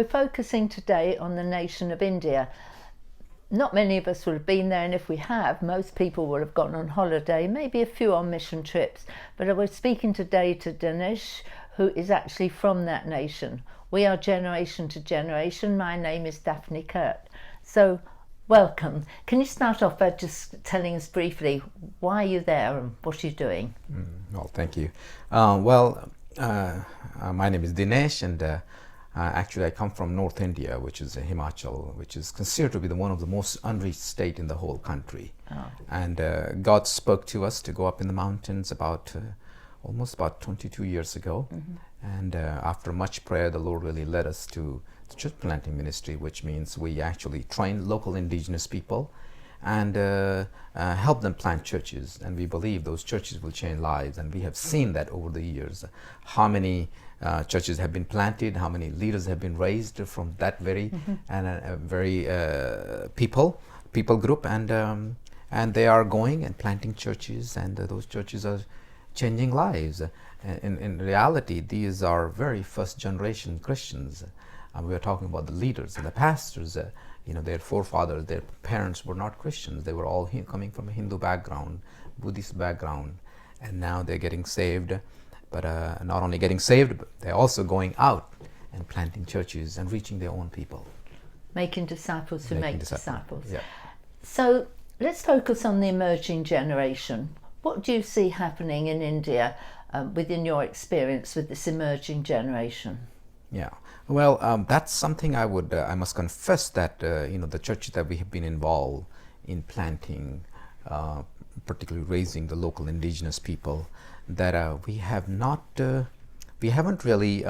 we're focusing today on the nation of India. Not many of us will have been there, and if we have, most people will have gone on holiday, maybe a few on mission trips. But we're speaking today to Dinesh, who is actually from that nation. We are generation to generation. My name is Daphne Kirk. So, welcome. Can you start off by just telling us briefly why you're there and what you're doing? Well, thank you. My name is Dinesh, and actually I come from North India, which is Himachal, which is considered to be one of the most unreached state in the whole country. Oh. And God spoke to us to go up in the mountains almost about 22 years ago. Mm-hmm. And after much prayer, the Lord really led us to the church planting ministry, which means we actually train local indigenous people and help them plant churches. And we believe those churches will change lives. And we have seen that over the years, how many churches have been planted, how many leaders have been raised from that very people group, and they are going and planting churches, and those churches are changing lives. In reality, these are very first generation Christians. We are talking about the leaders and the pastors. Their forefathers, their parents were not Christians. They were all coming from a Hindu background, Buddhist background, and now they're getting saved. But not only getting saved, but they're also going out and planting churches and reaching their own people. Making disciples who make disciples. Yeah. So let's focus on the emerging generation. What do you see happening in India within your experience with this emerging generation? Yeah, well, that's something I must confess that, the churches that we have been involved in planting, particularly raising the local indigenous people, that we haven't really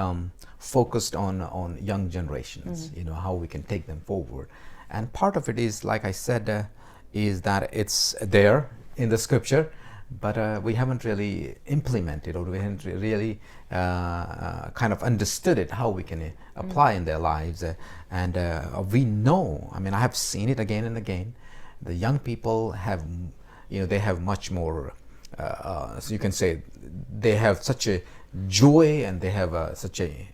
focused on young generations, how we can take them forward. And part of it is, like I said, is that it's there in the scripture, but we haven't really implemented, or we haven't really kind of understood it, how we can apply in their lives. And we know, I have seen it again and again, the young people have, they have much more, so you can say they have such a joy, and they have such a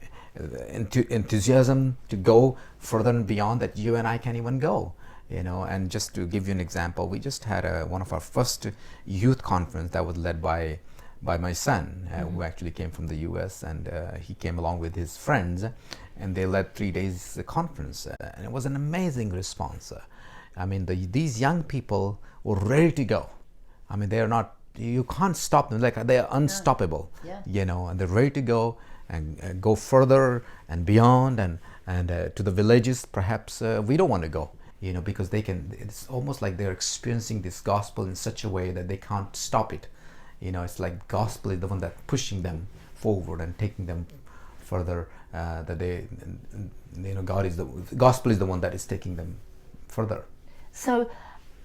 enthusiasm to go further and beyond that you and I can't even go. And just to give you an example, we just had one of our first youth conference that was led by my son, who actually came from the US, and he came along with his friends, and they led 3 days conference, and it was an amazing response. These young people were ready to go. They are not, you can't stop them, like they are unstoppable. And they're ready to go and go further and beyond, and to the villages perhaps we don't want to go. Because it's almost like they're experiencing this gospel in such a way that they can't stop it. It's like gospel is the one that's pushing them forward and taking them further. Gospel is the one that is taking them further. So,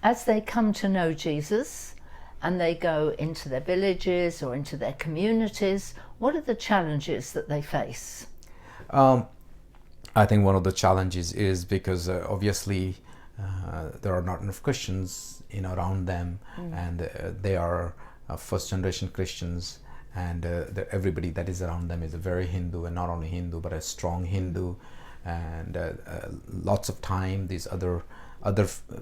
as they come to know Jesus and they go into their villages or into their communities, what are the challenges that they face? I think one of the challenges is because obviously there are not enough Christians around them, and they are first generation Christians, and everybody that is around them is a very Hindu, and not only Hindu but a strong Hindu, and lots of time these other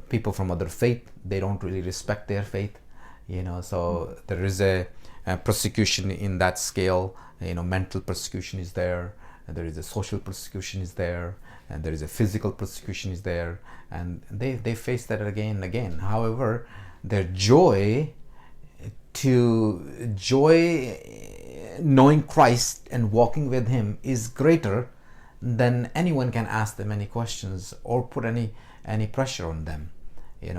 people from other faith, they don't really respect their faith, so there is a persecution in that scale. Mental persecution is there, and there is a social persecution is there, and there is a physical persecution is there, and they face that again and again. However, their joy knowing Christ and walking with him is greater than anyone can ask them any questions or put any pressure on them.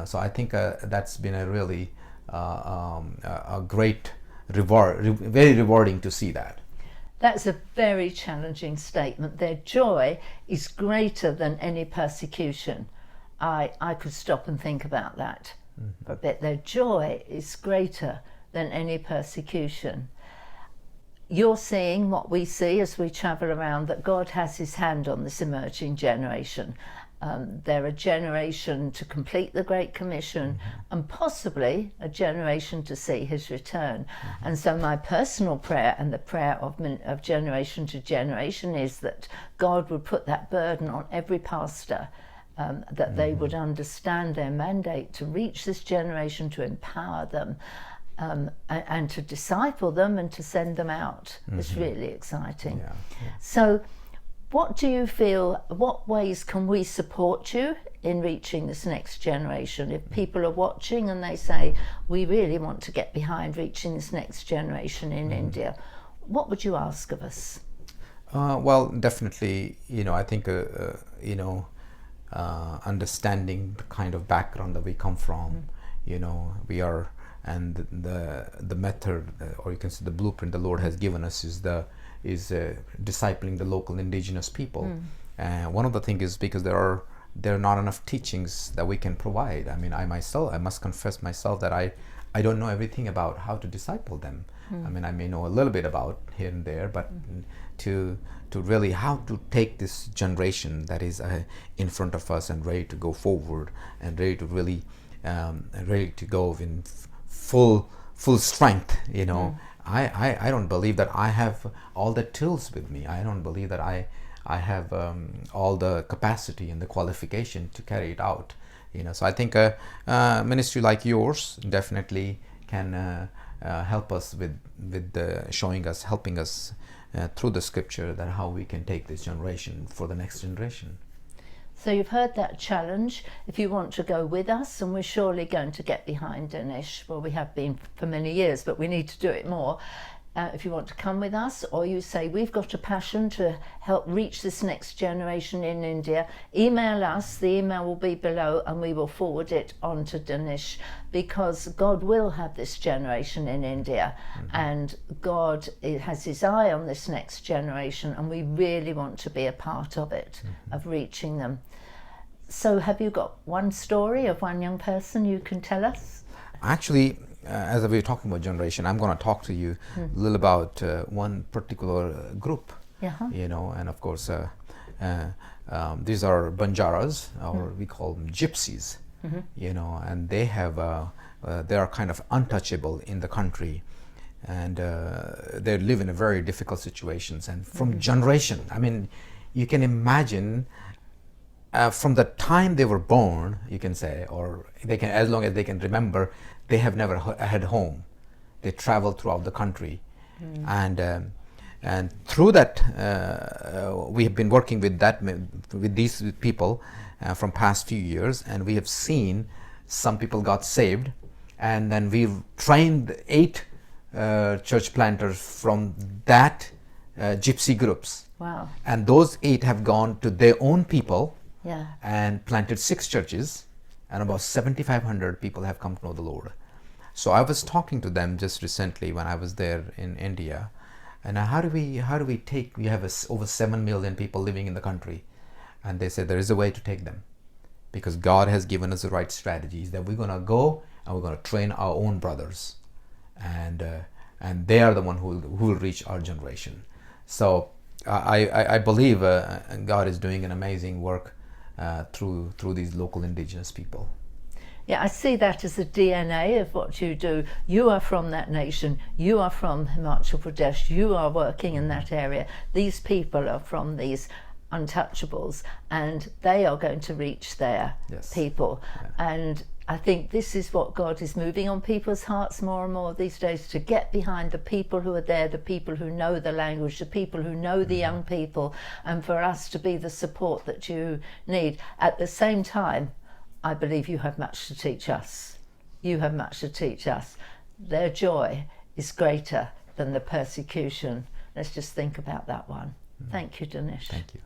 So I think that's been a really a great reward, very rewarding to see that. That's a very challenging statement. Their joy is greater than any persecution. I could stop and think about that for a bit. Their joy is greater than any persecution. You're seeing what we see as we travel around, that God has his hand on this emerging generation. They're a generation to complete the Great Commission, and possibly a generation to see his return. And so my personal prayer, and the prayer of generation to generation, is that God would put that burden on every pastor, that they would understand their mandate to reach this generation, to empower them, and to disciple them and to send them out. It's really exciting. So what do you feel, what ways can we support you in reaching this next generation? If people are watching and they say, we really want to get behind reaching this next generation in India, what would you ask of us? Well, definitely, I think, understanding the kind of background that we come from, we are, and the method, or you can say the blueprint the Lord has given us is discipling the local indigenous people. One of the things is because there are not enough teachings that we can provide. I mean, I must confess myself that I don't know everything about how to disciple them. I mean, I may know a little bit about here and there, but to really how to take this generation that is in front of us and ready to go forward and ready to really ready to go in full strength, I don't believe that I have all the tools with me. I don't believe that I have all the capacity and the qualification to carry it out. So I think a ministry like yours definitely can help us with helping us through the scripture, that how we can take this generation for the next generation. So you've heard that challenge. If you want to go with us, and we're surely going to get behind Dinesh, well, we have been for many years, but we need to do it more. If you want to come with us, or you say we've got a passion to help reach this next generation in India, email us. The email will be below and we will forward it on to Dinesh, because God will have this generation in India, and God has his eye on this next generation, and we really want to be a part of it, of reaching them. So have you got one story of one young person you can tell us? Actually, as we were talking about generation, I'm going to talk to you a little about one particular group, and of course these are Banjaras, or we call them gypsies, and they are kind of untouchable in the country, and they live in a very difficult situations, and from generation, I mean, you can imagine from the time they were born, you can say, or they can, as long as they can remember, they have never had home. They travel throughout the country, and through that we have been working with these people from past few years, and we have seen some people got saved, and then we've trained 8 church planters from that gypsy groups. Wow! And those 8 have gone to their own people. Yeah. And planted 6 churches, and about 7,500 people have come to know the Lord. So I was talking to them just recently when I was there in India, and how do we take? We have over 7 million people living in the country, and they said there is a way to take them, because God has given us the right strategies, that we're gonna go and we're gonna train our own brothers, and they are the one who will reach our generation. So I believe God is doing an amazing work through these local indigenous people. Yeah, I see that as the DNA of what you do. You are from that nation. You are from Himachal Pradesh. You are working in that area. These people are from these untouchables, and they are going to reach their people. Yeah. And I think this is what God is moving on people's hearts more and more these days, to get behind the people who are there, the people who know the language, the people who know the young people, and for us to be the support that you need. At the same time, I believe you have much to teach us. You have much to teach us. Their joy is greater than the persecution. Let's just think about that one. Thank you, Dinesh. Thank you.